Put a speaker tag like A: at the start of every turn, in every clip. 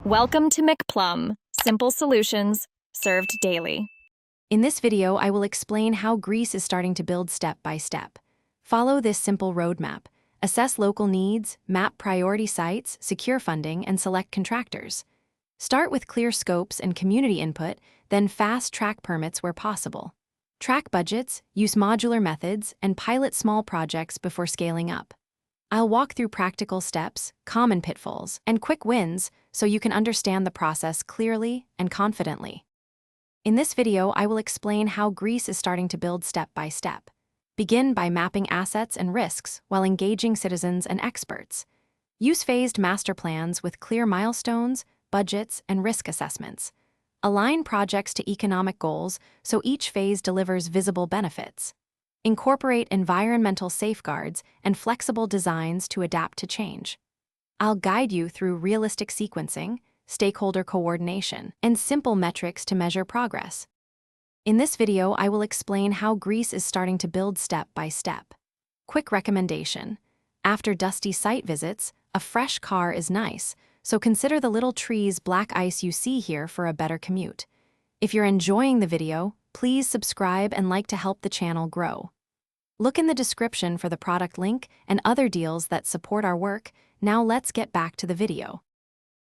A: Welcome to McPlum, simple solutions served daily.
B: In this video, I will explain how Greece is starting to build step by step. Follow this simple roadmap. Assess local needs, map priority sites, secure funding, and select contractors. Start with clear scopes and community input, then fast-track permits where possible. Track budgets, use modular methods, and pilot small projects before scaling up. I'll walk through practical steps, common pitfalls, and quick wins so you can understand the process clearly and confidently. In this video, I will explain how Greece is starting to build step by step. Begin by mapping assets and risks while engaging citizens and experts. Use phased master plans with clear milestones, budgets, and risk assessments. Align projects to economic goals so each phase delivers visible benefits. Incorporate environmental safeguards and flexible designs to adapt to change. I'll guide you through realistic sequencing, stakeholder coordination, and simple metrics to measure progress. In this video, I will explain how Greece is starting to build step by step. Quick recommendation: after dusty site visits, a fresh car is nice, so consider the little trees, black ice you see here for a better commute. If you're enjoying the video, please subscribe and like to help the channel grow. Look in the description for the product link and other deals that support our work. Now let's get back to the video.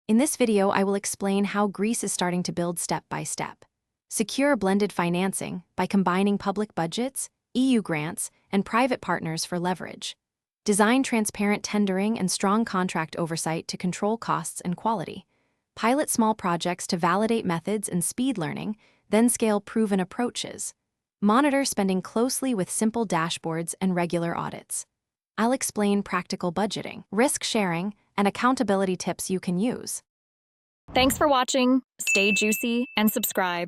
B: In this video, I will explain how Greece is starting to build step by step. Secure blended financing by combining public budgets, EU grants, and private partners for leverage. Design transparent tendering and strong contract oversight to control costs and quality. Pilot small projects to validate methods and speed learning, then scale proven approaches. Monitor spending closely with simple dashboards and regular audits. I'll explain practical budgeting, risk sharing, and accountability tips you can use.
A: Thanks for watching. Stay juicy and subscribe.